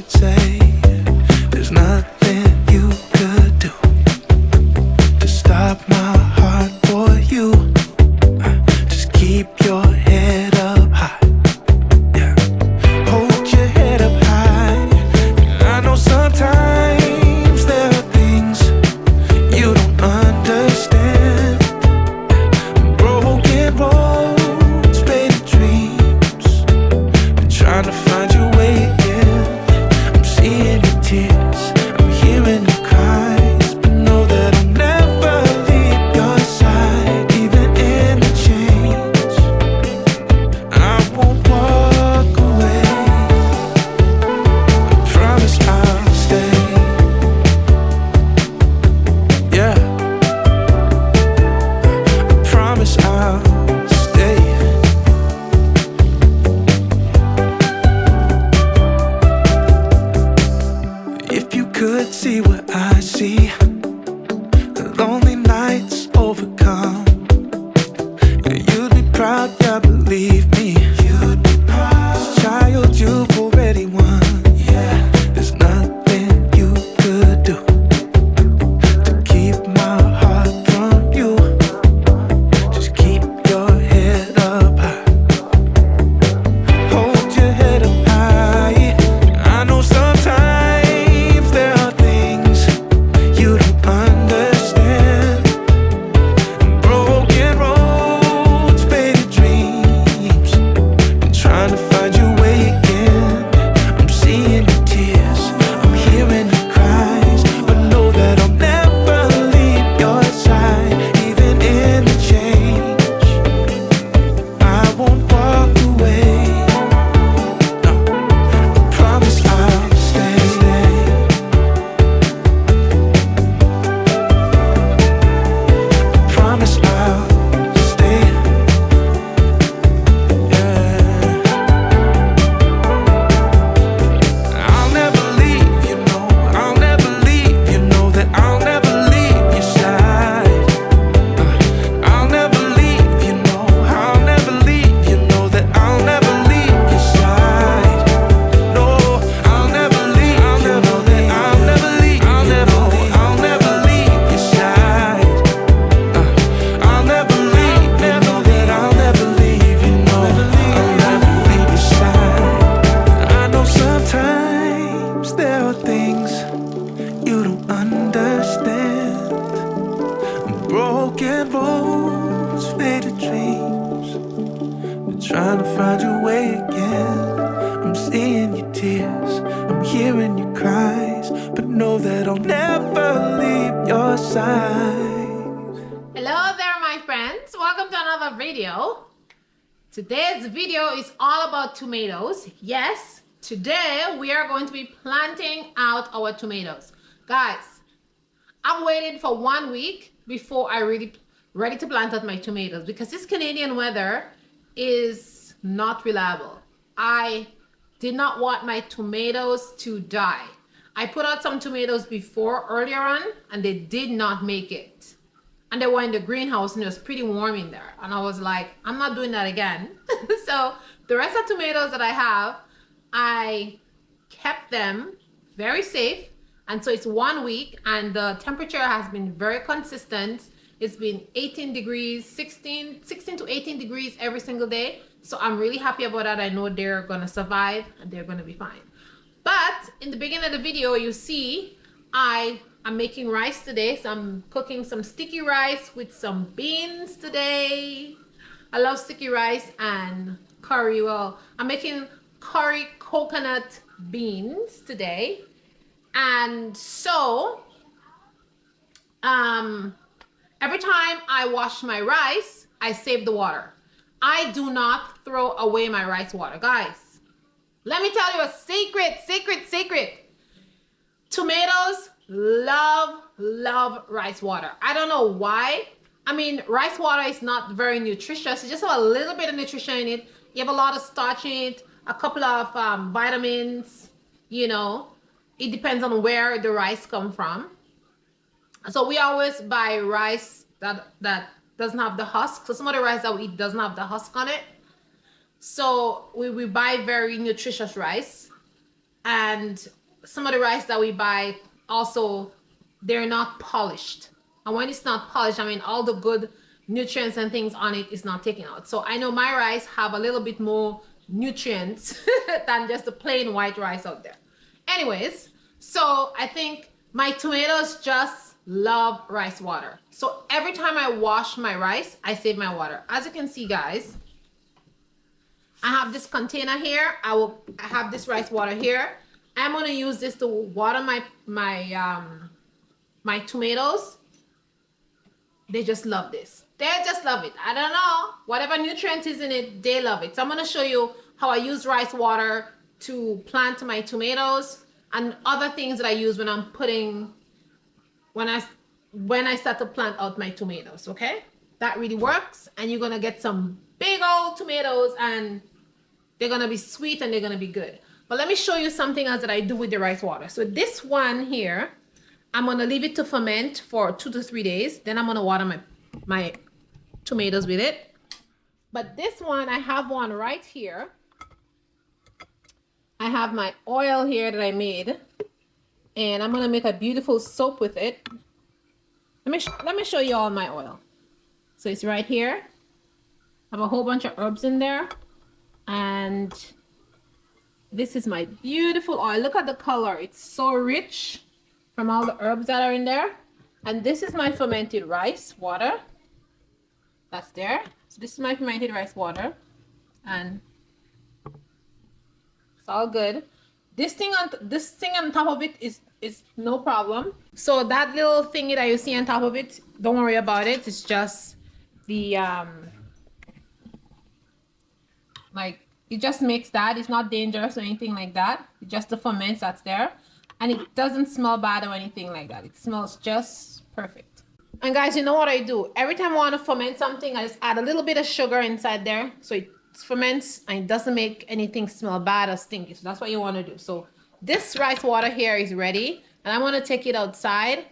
would say there's nothing you could do to stop my heart for you. Just keep your head up high. Yeah, hold your head up high. I know sometimes there are things you don't understand. Broken roads, faded dreams, been trying to find your way again. I'm seeing your tears, I'm hearing your cries, but know that I'll never leave your side, even in the change. I won't walk away. I promise I'll stay. Yeah, I promise I'll stay. If you could see what I see, the lonely nights overcome, you'd be proud, yeah, believe me. You'd be proud. This child you've already won. Yeah, there's nothing you could do to keep my heart from you. Just keep your head up high. Hold your head up high. I know sometimes there are things you don't understand. Broken roads, faded dreams, been trying to find your way again. I'm seeing your tears, I'm hearing your cries, but know that I'll never leave your side, even in the change. I won't walk away. No, I promise I'll stay. I promise I'll stay. Yeah, I'll never leave, you know. I'll never leave, you know that I'll never leave your side. I'll never leave, you know. I'll never leave, you know that I'll never leave your side. No, I'll never leave, you know that I'll never leave, I'll never leave your side. I'll never leave, you know that I'll never leave, you know I'll never leave your side. I know sometimes there are things you don't understand. Broken roads, faded dreams, been trying to find your way again. I'm seeing your tears, I'm hearing your cries, but know that I'll never leave your side. Hello there, my friends. Welcome to another video. Today's video is all about tomatoes. Yes, today we are going to be planting out our tomatoes. Guys, I've waited for 1 week before I really ready to plant out my tomatoes because this Canadian weather is not reliable. I did not want my tomatoes to die. I put out some tomatoes before earlier on and they did not make it. And they were in the greenhouse and it was pretty warm in there. And I was like, I'm not doing that again. So the rest of the tomatoes that I have, I kept them very safe. And so it's 1 week and the temperature has been very consistent. It's been 18 degrees, 16 to 18 degrees every single day. So I'm really happy about that. I know they're gonna survive and they're gonna be fine. But in the beginning of the video, you see, I'm making rice today. So I'm cooking some sticky rice with some beans today. I love sticky rice and curry. Well, I'm making curry coconut beans today. And so, every time I wash my rice, I save the water. I do not throw away my rice water. Guys, let me tell you a secret. Tomatoes love rice water. I don't know why. I mean, rice water is not very nutritious. It just have a little bit of nutrition in it. You have a lot of starch in it, a couple of vitamins, you know. It depends on where the rice come from. So we always buy rice that doesn't have the husk. So some of the rice that we eat doesn't have the husk on it. So we buy very nutritious rice. And some of the rice that we buy also, they're not polished. And when it's not polished, I mean all the good nutrients and things on it is not taken out. So I know my rice have a little bit more nutrients than just the plain white rice out there. Anyways, so I think my tomatoes just love rice water. So every time I wash my rice, I save my water. As you can see, guys, I have this container here. I have this rice water here. I'm gonna use this to water my tomatoes. They just love this. They just love it. I don't know, whatever nutrient is in it, they love it. So I'm gonna show you how I use rice water to plant my tomatoes and other things that I use when I start to plant out my tomatoes. Okay, that really works, and you're gonna get some big old tomatoes, and they're gonna be sweet and they're gonna be good. But let me show you something else that I do with the rice water. So this one here, I'm gonna leave it to ferment for 2 to 3 days. Then I'm gonna water my tomatoes with it. But this one, I have one right here. I have my oil here that I made, and I'm gonna make a beautiful soap with it. Let me show you all my oil. So it's right here. I have a whole bunch of herbs in there, and this is my beautiful oil. Look at the color. It's so rich from all the herbs that are in there. And this is my fermented rice water. That's there. So this is my fermented rice water, and it's all good. This thing on top of it is no problem. So that little thingy that you see on top of it, don't worry about it. It's just the like, it just makes that. It's not dangerous or anything like that. It's just the ferments that's there, and it doesn't smell bad or anything like that. It smells just perfect. And guys, you know what I do? Every time I want to ferment something, I just add a little bit of sugar inside there, so it ferments and it doesn't make anything smell bad or stinky. So that's what you want to do. So this rice water here is ready, and I'm going to take it outside,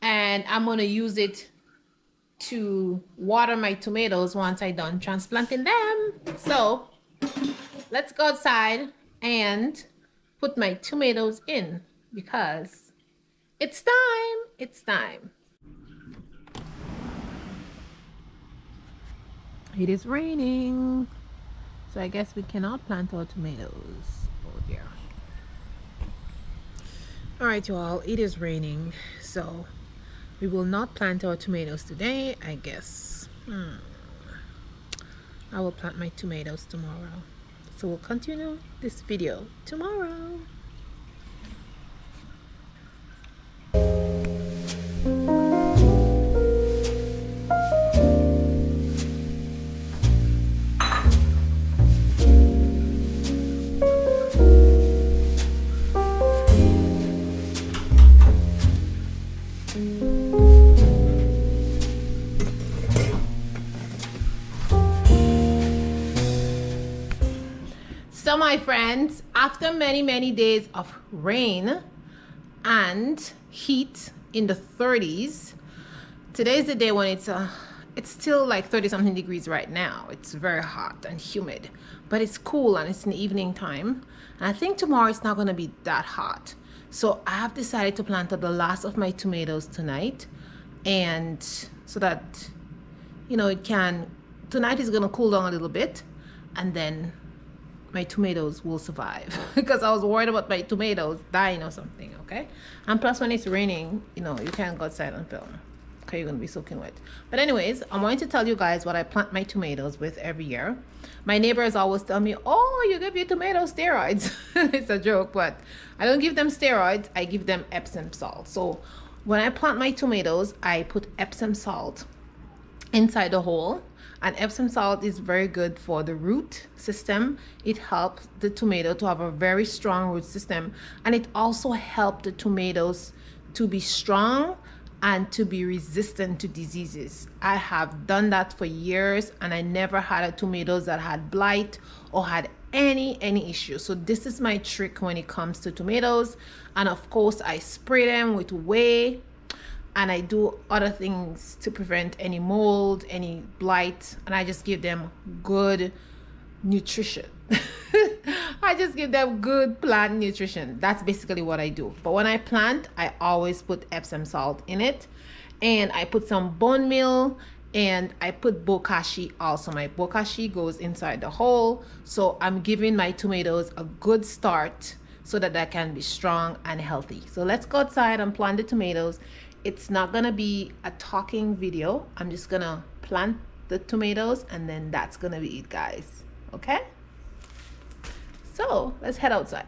and I'm going to use it to water my tomatoes once I'm done transplanting them. So let's go outside and put my tomatoes in, because it's time. It's time. It is raining, so I guess we cannot plant our tomatoes. Oh dear. All right, you all, it is raining, so we will not plant our tomatoes today, I guess. I will plant my tomatoes tomorrow. So we'll continue this video tomorrow. So my friends, after many days of rain and heat in the 30s, today's the day when it's still like 30 something degrees right now. It's very hot and humid, but it's cool and it's in the evening time. And I think tomorrow it's not going to be that hot. So I have decided to plant up the last of my tomatoes tonight, and so that, you know, tonight is going to cool down a little bit, and then my tomatoes will survive because I was worried about my tomatoes dying or something. Okay, and plus when it's raining, you know, you can't go outside and film. Okay, you're gonna be soaking wet. But anyways, I'm going to tell you guys what I plant my tomatoes with every year. My neighbors always tell me, oh, you give your tomatoes steroids. It's a joke, but I don't give them steroids. I give them Epsom salt. So when I plant my tomatoes, I put Epsom salt inside the hole. And Epsom salt is very good for the root system. It helps the tomato to have a very strong root system, and it also helps the tomatoes to be strong and to be resistant to diseases. I have done that for years, and I never had a tomatoes that had blight or had any issue. So this is my trick when it comes to tomatoes. And of course, I spray them with whey, and I do other things to prevent any mold, any blight, and I just give them good nutrition. I just give them good plant nutrition. That's basically what I do. But when I plant, I always put Epsom salt in it, and I put some bone meal, and I put bokashi also. My bokashi goes inside the hole, so I'm giving my tomatoes a good start so that they can be strong and healthy. So let's go outside and plant the tomatoes. It's not gonna be a talking video. I'm just gonna plant the tomatoes, and then that's gonna be it, guys. Okay, so let's head outside.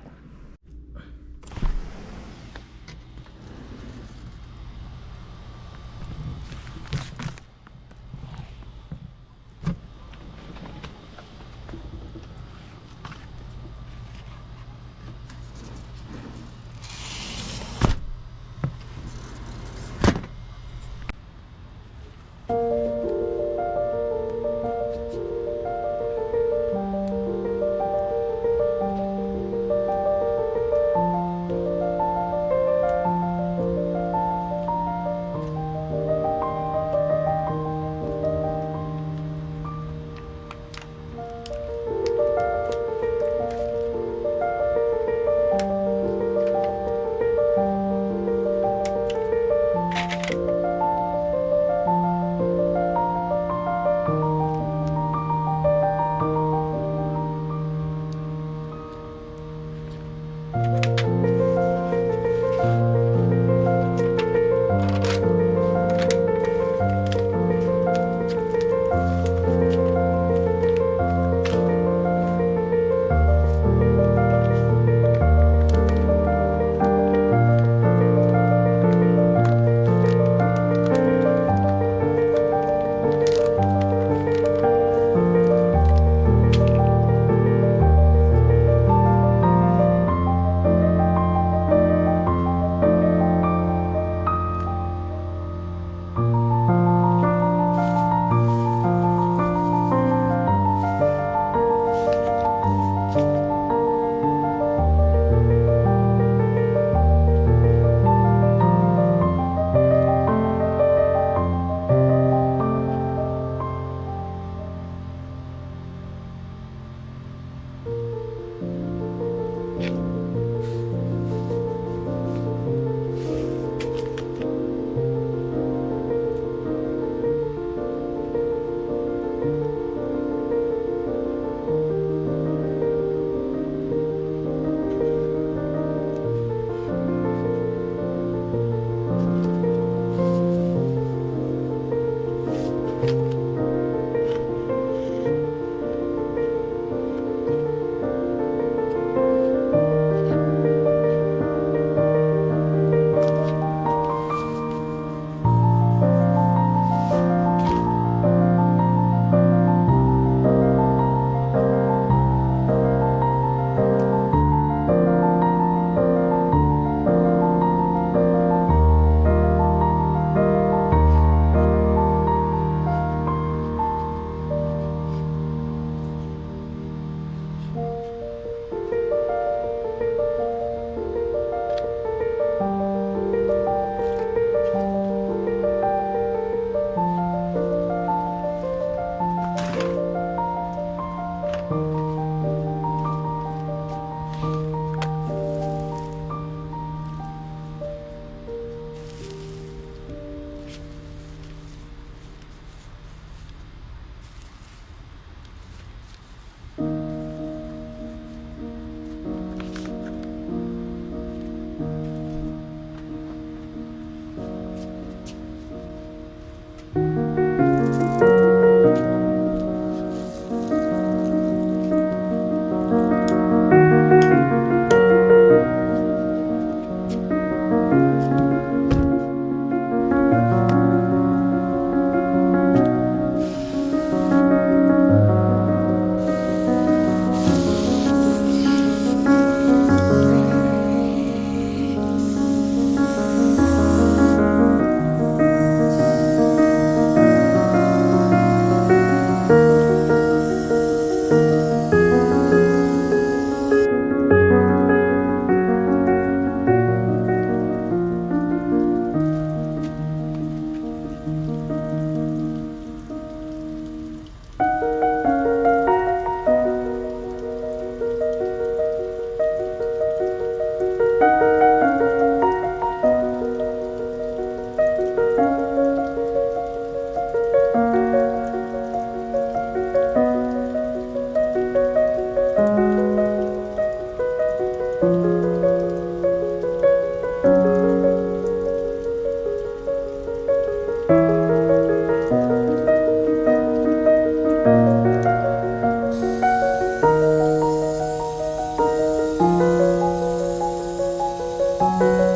Bye.